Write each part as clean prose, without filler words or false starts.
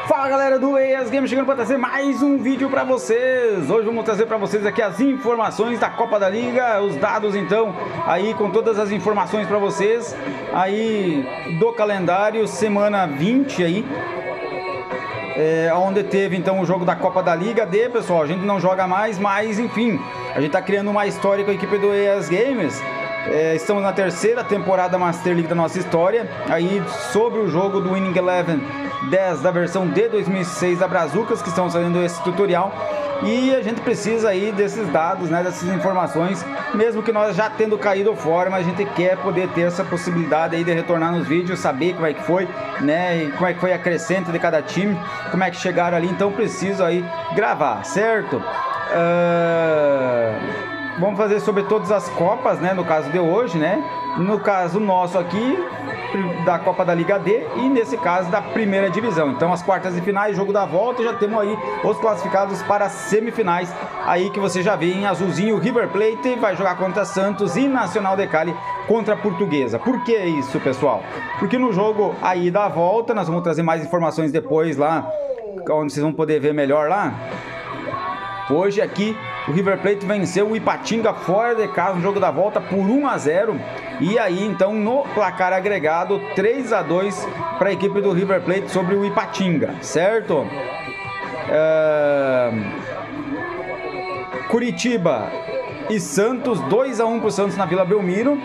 Fala galera do ES Games, chegando para trazer mais um vídeo para vocês. Hoje vamos trazer para vocês aqui as informações da Copa da Liga, os dados então, aí com todas as informações para vocês, aí do calendário, semana 20 aí, onde teve então o jogo da Copa da Liga D, pessoal. A gente não joga mais, mas enfim, a gente tá criando uma história com a equipe do ES Games. Estamos na terceira temporada Master League da nossa história, aí sobre o jogo do Winning Eleven 10 da versão de 2006 da Brazucas, que estão fazendo esse tutorial, e a gente precisa aí desses dados, né, dessas informações, mesmo que nós já tendo caído fora, mas a gente quer poder ter essa possibilidade aí de retornar nos vídeos, saber como é que foi, né, e como é que foi a crescente de cada time, como é que chegaram ali. Então preciso aí gravar, certo? Vamos fazer sobre todas as copas, né, no caso de hoje, né, no caso nosso aqui da Copa da Liga D e nesse caso da primeira divisão. Então as quartas e finais, jogo da volta, já temos aí os classificados para as semifinais, aí que você já vê em azulzinho, River Plate vai jogar contra Santos e Nacional de Cali contra a Portuguesa. Por que isso, pessoal? Porque no jogo aí da volta, nós vamos trazer mais informações depois lá, onde vocês vão poder ver melhor lá. Hoje aqui o River Plate venceu o Ipatinga fora de casa no jogo da volta por 1-0. E aí então no placar agregado 3-2 para a equipe do River Plate sobre o Ipatinga, certo? Curitiba e Santos, 2-1 para o Santos na Vila Belmiro.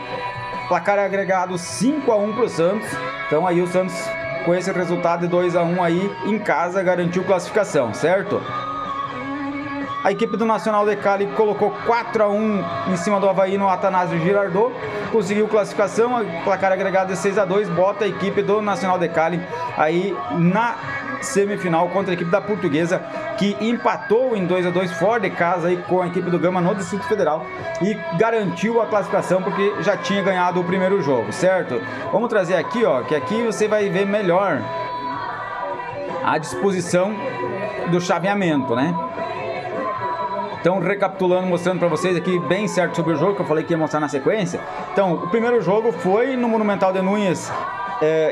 Placar agregado 5-1 para o Santos. Então aí o Santos, com esse resultado de 2-1 aí em casa, garantiu classificação, certo? A equipe do Nacional de Cali colocou 4-1 em cima do Avaí no Atanásio Girardot, conseguiu classificação, placar agregado de 6-2, bota a equipe do Nacional de Cali aí na semifinal contra a equipe da Portuguesa, que empatou em 2-2 fora de casa aí com a equipe do Gama no Distrito Federal e garantiu a classificação porque já tinha ganhado o primeiro jogo, certo? Vamos trazer aqui, ó, que aqui você vai ver melhor a disposição do chaveamento, né? Então, recapitulando, mostrando para vocês aqui bem certo sobre o jogo, que eu falei que ia mostrar na sequência. Então, o primeiro jogo foi no Monumental de Núñez,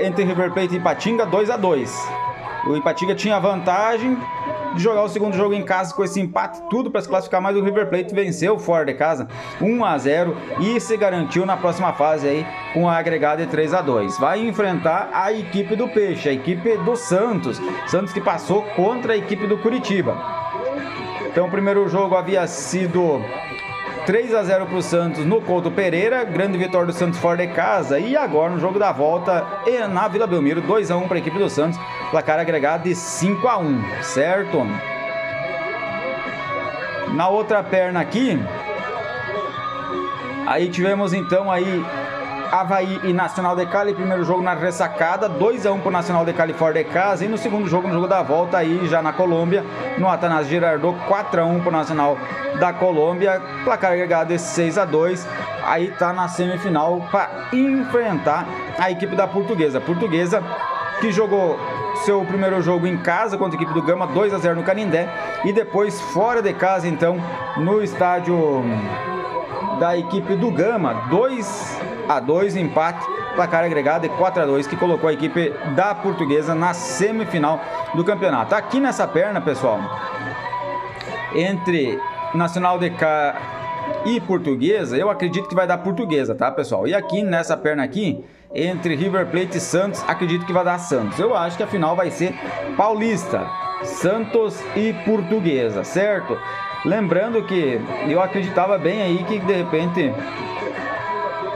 entre River Plate e Ipatinga, 2-2. O Ipatinga tinha a vantagem de jogar o segundo jogo em casa com esse empate, tudo para se classificar, mas o River Plate venceu fora de casa, 1-0, e se garantiu na próxima fase aí com a agregada de 3-2. Vai enfrentar a equipe do Peixe, a equipe do Santos que passou contra a equipe do Curitiba. Então o primeiro jogo havia sido 3-0 para o Santos no Couto Pereira, grande vitória do Santos fora de casa, e agora no jogo da volta na Vila Belmiro, 2-1 para a equipe do Santos, placar agregado de 5-1, certo? Na outra perna aqui, aí tivemos então aí Avaí e Nacional de Cali, primeiro jogo na ressacada, 2-1 para o Nacional de Cali fora de casa, e no segundo jogo, no jogo da volta aí já na Colômbia, no Atanásio Girardot, 4-1 para o Nacional da Colômbia, placar agregado de 6-2, aí tá na semifinal para enfrentar a equipe da Portuguesa. Portuguesa que jogou seu primeiro jogo em casa contra a equipe do Gama, 2-0 no Canindé, e depois fora de casa então no estádio da equipe do Gama, 2-2 empate, placar agregado de 4-2, que colocou a equipe da Portuguesa na semifinal do campeonato. Aqui nessa perna, pessoal, entre Nacional de Cali e Portuguesa, eu acredito que vai dar Portuguesa, tá, pessoal? E aqui nessa perna aqui, entre River Plate e Santos, acredito que vai dar Santos. Eu acho que a final vai ser paulista, Santos e Portuguesa, certo? Lembrando que eu acreditava bem aí que de repente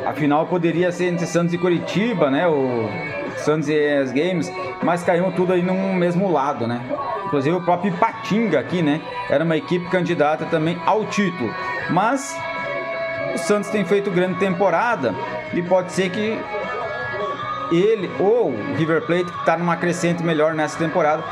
a final poderia ser entre Santos e Curitiba, né? O Santos e ES Games, mas caiu tudo aí no mesmo lado, né? Inclusive o próprio Ipatinga aqui, né? Era uma equipe candidata também ao título. Mas o Santos tem feito grande temporada e pode ser que ele ou o River Plate, que está numa crescente melhor nessa temporada,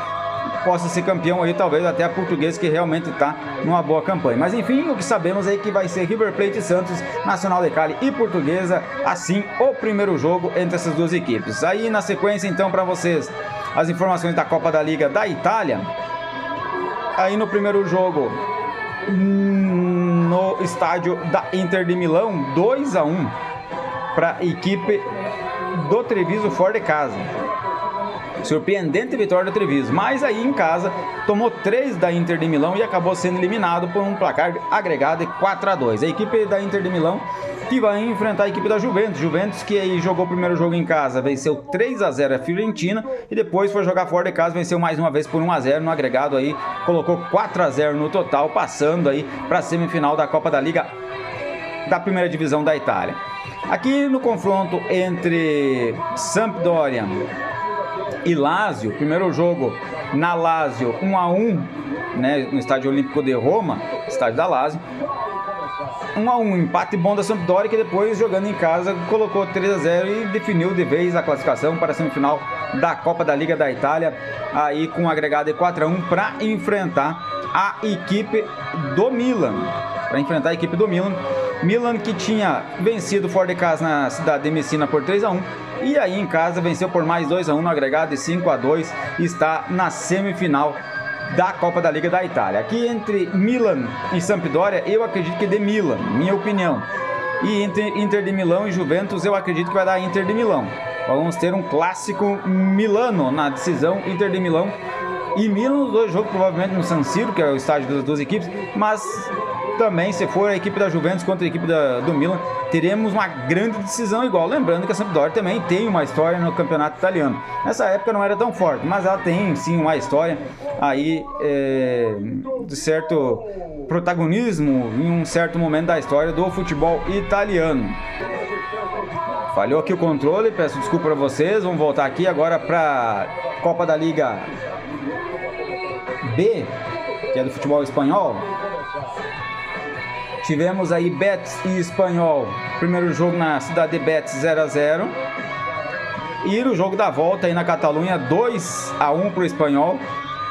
possa ser campeão aí, talvez até a Portuguesa, que realmente está numa boa campanha. Mas enfim, o que sabemos é que vai ser River Plate e Santos, Nacional de Cali e Portuguesa, assim o primeiro jogo entre essas duas equipes. Aí na sequência então para vocês as informações da Copa da Liga da Itália. Aí no primeiro jogo no estádio da Inter de Milão, 2-1 para a equipe do Treviso fora de casa. Surpreendente vitória do Treviso, mas aí em casa tomou 3 da Inter de Milão e acabou sendo eliminado por um placar agregado de 4-2. A equipe da Inter de Milão que vai enfrentar a equipe da Juventus. Juventus que aí jogou o primeiro jogo em casa, venceu 3-0 a Fiorentina e depois foi jogar fora de casa, venceu mais uma vez por 1-0 no agregado aí, colocou 4-0 no total, passando aí para a semifinal da Copa da Liga da primeira divisão da Itália. Aqui no confronto entre Sampdoria e Lazio, primeiro jogo na Lazio 1-1, né, no Estádio Olímpico de Roma, estádio da Lazio. 1-1, empate bom da Sampdoria, que depois, jogando em casa, colocou 3-0 e definiu de vez a classificação para a semifinal da Copa da Liga da Itália, aí com um agregado de 4-1 para enfrentar a equipe do Milan. Milan que tinha vencido fora de casa na cidade de Messina por 3-1 e aí em casa venceu por mais 2-1 no agregado de 5-2 e está na semifinal da Copa da Liga da Itália. Aqui entre Milan e Sampdoria, eu acredito que de Milan, minha opinião. E entre Inter de Milão e Juventus, eu acredito que vai dar Inter de Milão. Vamos ter um clássico milano na decisão, Inter de Milão e Milan, os dois jogos provavelmente no San Siro, que é o estádio das duas equipes, mas também, se for a equipe da Juventus contra a equipe do Milan, teremos uma grande decisão igual. Lembrando que a Sampdoria também tem uma história no campeonato italiano. Nessa época não era tão forte, mas ela tem sim uma história aí de certo protagonismo em um certo momento da história do futebol italiano. Falhou aqui o controle, peço desculpa para vocês. Vamos voltar aqui agora para Copa da Liga B, que é do futebol espanhol. Tivemos aí Betis e Espanhol, primeiro jogo na cidade de Betis 0-0 e o jogo da volta aí na Catalunha 2-1 para o Espanhol,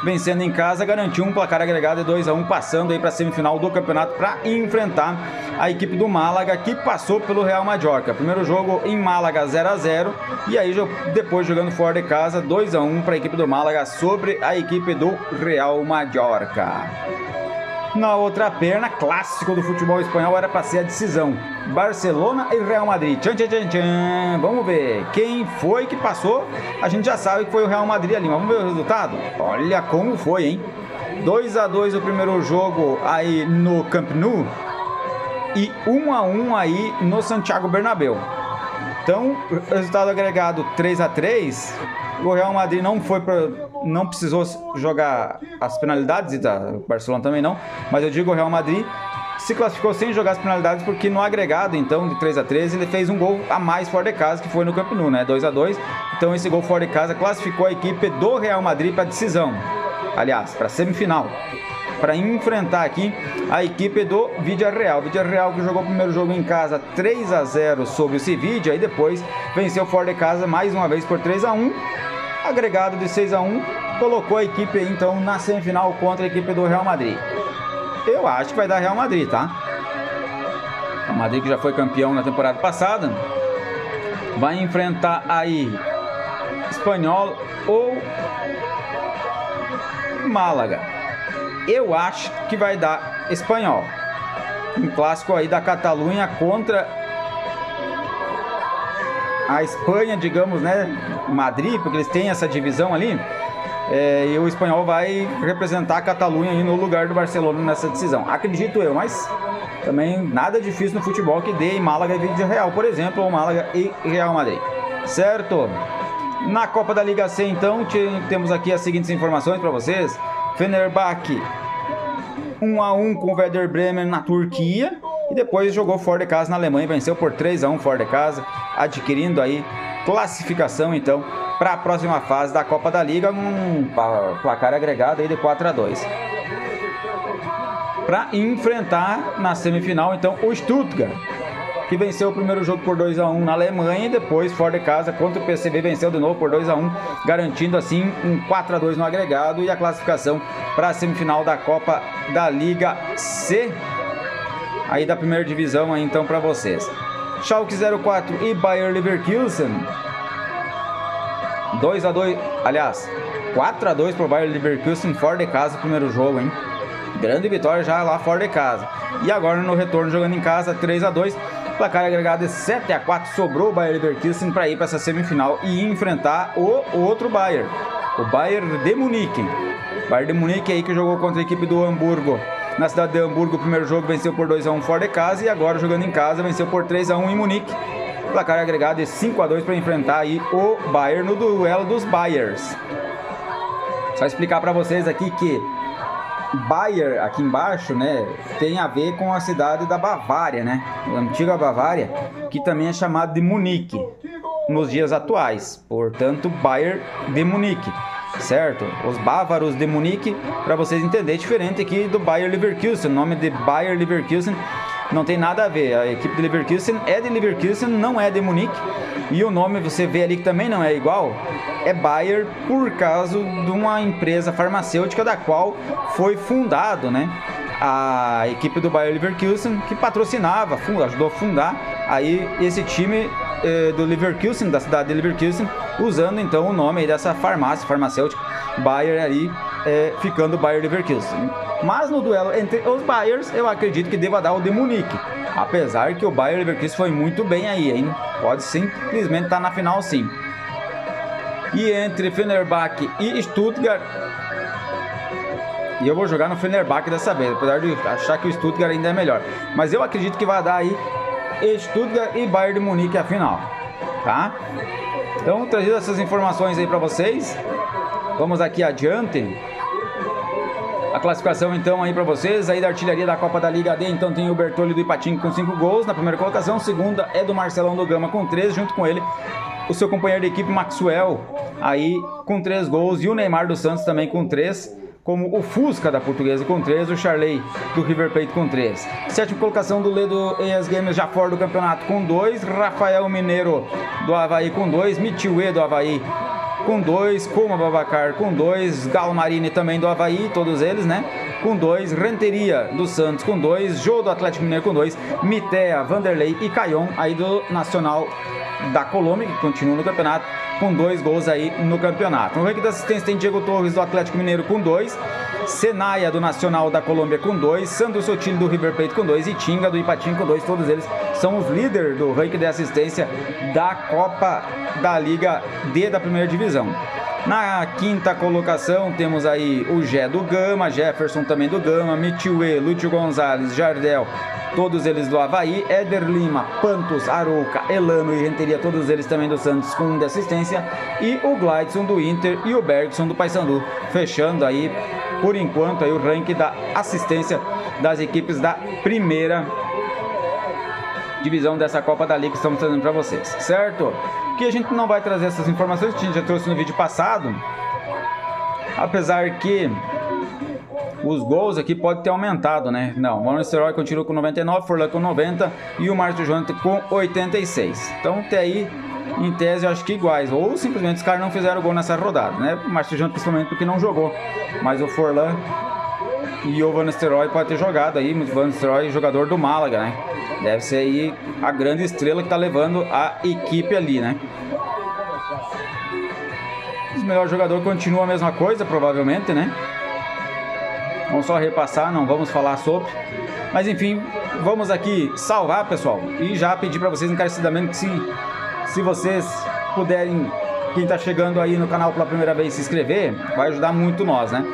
vencendo em casa, garantiu um placar agregado de 2-1, passando aí para a semifinal do campeonato para enfrentar a equipe do Málaga, que passou pelo Real Mallorca. Primeiro jogo em Málaga 0-0 e aí depois jogando fora de casa 2-1 para a equipe do Málaga sobre a equipe do Real Mallorca. Na outra perna, clássico do futebol espanhol, era para ser a decisão. Barcelona e Real Madrid. Tchan, tchan, tchan, tchan. Vamos ver quem foi que passou. A gente já sabe que foi o Real Madrid ali, mas vamos ver o resultado? Olha como foi, hein? 2-2 o primeiro jogo aí no Camp Nou e 1-1 aí no Santiago Bernabéu. Então, resultado agregado 3-3. O Real Madrid não precisou jogar as penalidades, e o Barcelona também não, mas eu digo o Real Madrid se classificou sem jogar as penalidades, porque no agregado, então, de 3-3, ele fez um gol a mais fora de casa, que foi no Camp Nou, né, 2-2, então esse gol fora de casa classificou a equipe do Real Madrid para a decisão, aliás, para a semifinal, para enfrentar aqui a equipe do Villarreal. Villarreal que jogou o primeiro jogo em casa 3-0 sobre o Sevilla e depois venceu fora de casa mais uma vez por 3-1, agregado de 6-1, colocou a equipe então na semifinal contra a equipe do Real Madrid. Eu acho que vai dar Real Madrid, tá? O Madrid, que já foi campeão na temporada passada, vai enfrentar aí Espanhol ou Málaga. Eu acho que vai dar Espanhol. Um clássico aí da Catalunha contra a Espanha, digamos, né? Madrid, porque eles têm essa divisão ali. E o Espanhol vai representar a Catalunha aí no lugar do Barcelona nessa decisão. Acredito eu, mas também nada difícil no futebol que dê em Málaga e Villarreal, por exemplo, ou Málaga e Real Madrid. Certo? Na Copa da Liga C, então, temos aqui as seguintes informações para vocês. Fenerbahçe 1-1 com o Werder Bremen na Turquia e depois jogou fora de casa na Alemanha, venceu por 3-1 fora de casa, adquirindo aí classificação então para a próxima fase da Copa da Liga, um placar agregado aí de 4-2. Para enfrentar na semifinal então o Stuttgart, que venceu o primeiro jogo por 2-1 na Alemanha e depois fora de casa contra o PSV venceu de novo por 2-1, garantindo assim um 4-2 no agregado e a classificação para a semifinal da Copa da Liga C, aí da primeira divisão aí, então, para vocês. Schalke 04 e Bayer Leverkusen 2-2, aliás 4-2 para o Bayer Leverkusen fora de casa, primeiro jogo, hein? Grande vitória já lá fora de casa. E agora no retorno jogando em casa 3-2. Placar agregado de 7-4, sobrou o Bayer Leverkusen para ir para essa semifinal e enfrentar o outro Bayern, o Bayern de Munique. O Bayern de Munique aí que jogou contra a equipe do Hamburgo. Na cidade de Hamburgo, o primeiro jogo venceu por 2-1 fora de casa e agora jogando em casa venceu por 3-1 em Munique. Placar agregado de 5-2 para enfrentar aí o Bayern no duelo dos Bayers. Só explicar para vocês aqui que Bayer, aqui embaixo, né, tem a ver com a cidade da Bavária, né? A antiga Bavária, que também é chamada de Munique nos dias atuais. Portanto, Bayer de Munique, certo? Os bávaros de Munique, para vocês entenderem, diferente aqui do Bayer Leverkusen. O nome de Bayer Leverkusen não tem nada a ver. A equipe de Leverkusen é de Leverkusen, não é de Munique. E o nome, você vê ali que também não é igual, é Bayer por causa de uma empresa farmacêutica da qual foi fundado, né? A equipe do Bayer Leverkusen, que patrocinava, ajudou a fundar aí esse time do Leverkusen, da cidade de Leverkusen, usando então o nome aí dessa farmacêutica, Bayer aí, ficando Bayer Leverkusen. Mas no duelo entre os Bayers, eu acredito que deva dar o de Munique. Apesar que o Bayer Leverkusen foi muito bem aí, hein? Pode simplesmente estar na final sim. E entre Fenerbahçe e Stuttgart, e eu vou jogar no Fenerbahçe dessa vez, apesar de achar que o Stuttgart ainda é melhor. Mas eu acredito que vai dar aí Stuttgart e Bayern de Munique a final, tá? Então, trazido essas informações aí para vocês, vamos aqui adiante. A classificação então aí para vocês, aí da artilharia da Copa da Liga D, então tem o Bertolli do Ipatinga com 5 gols na primeira colocação, segunda é do Marcelão do Gama com 3, junto com ele o seu companheiro de equipe Maxwell aí com 3 gols e o Neymar dos Santos também com 3, como o Fusca da Portuguesa com 3, o Charley do River Plate com 3. Sétima colocação do Ledo ES Games já fora do campeonato com 2, Rafael Mineiro do Avaí com 2, Mitiuê do Avaí com 2, Coma Babacar com 2, Galo Marini também do Avaí, todos eles, né? Com 2, Renteria do Santos com 2, Jô do Atlético Mineiro com 2, Mitea, Vanderlei e Caion aí do Nacional da Colômbia, que continua no campeonato, com 2 gols aí no campeonato. No ranking da assistência tem Diego Torres do Atlético Mineiro com 2, Senaia do Nacional da Colômbia com 2, Sandro Sotilho do River Plate com 2 e Tinga do Ipatinga com 2. Todos eles são os líderes do ranking de assistência da Copa da Liga D da primeira divisão. Na quinta colocação temos aí o Gé do Gama, Jefferson também do Gama, Mitiuê, Lúcio Gonzalez, Jardel, todos eles do Avaí, Éder Lima, Pantos, Arouca, Elano e Renteria, todos eles também do Santos com 1 de assistência, e o Glideson do Inter e o Bergson do Paysandu, fechando aí por enquanto aí o ranking da assistência das equipes da primeira divisão dessa Copa da Liga que estamos trazendo para vocês, certo? Que a gente não vai trazer essas informações que a gente já trouxe no vídeo passado, apesar que os gols aqui podem ter aumentado, né? Não, o Van Nistelrooy continua com 99, Forlan com 90 e o Márcio Jonathan com 86. Então até aí, em tese, eu acho que iguais, ou simplesmente os caras não fizeram gol nessa rodada, né? O Márcio Jonathan principalmente porque não jogou, mas o Forlan e o Van Nistelrooy pode ter jogado aí, o Van Nistelrooy jogador do Málaga, né? Deve ser aí a grande estrela que tá levando a equipe ali, né? O melhor jogador continua a mesma coisa, provavelmente, né? Vamos só repassar, não vamos falar sobre. Mas enfim, vamos aqui salvar, pessoal. E já pedir para vocês encarecidamente que se vocês puderem, quem tá chegando aí no canal pela primeira vez, se inscrever, vai ajudar muito nós, né?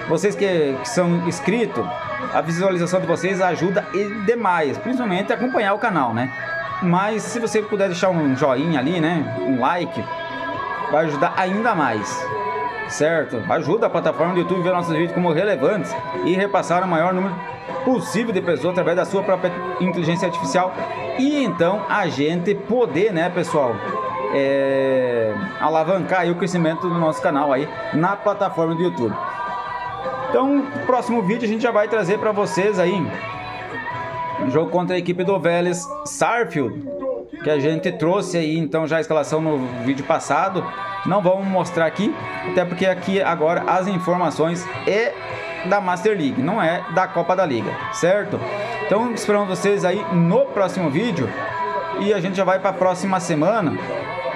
Vocês que são inscritos, a visualização de vocês ajuda demais, principalmente acompanhar o canal, né? Mas se você puder deixar um joinha ali, né? Um like, vai ajudar ainda mais, certo? Ajuda a plataforma do YouTube a ver nossos vídeos como relevantes e repassar o maior número possível de pessoas através da sua própria inteligência artificial e então a gente poder, né, pessoal, alavancar aí o crescimento do nosso canal aí na plataforma do YouTube. Então, no próximo vídeo a gente já vai trazer para vocês aí um jogo contra a equipe do Vélez Sarsfield, que a gente trouxe aí então já a escalação no vídeo passado. Não vamos mostrar aqui, até porque aqui agora as informações é da Master League, não é da Copa da Liga, certo? Então esperamos vocês aí no próximo vídeo e a gente já vai para a próxima semana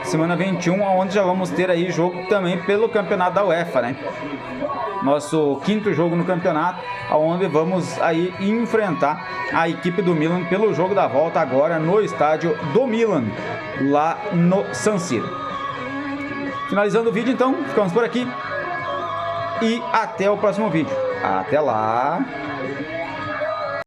semana 21, onde já vamos ter aí jogo também pelo campeonato da UEFA, né? Nosso quinto jogo no campeonato, onde vamos aí enfrentar a equipe do Milan pelo jogo da volta agora no estádio do Milan, lá no San Siro. Finalizando o vídeo, então, ficamos por aqui e até o próximo vídeo. Até lá!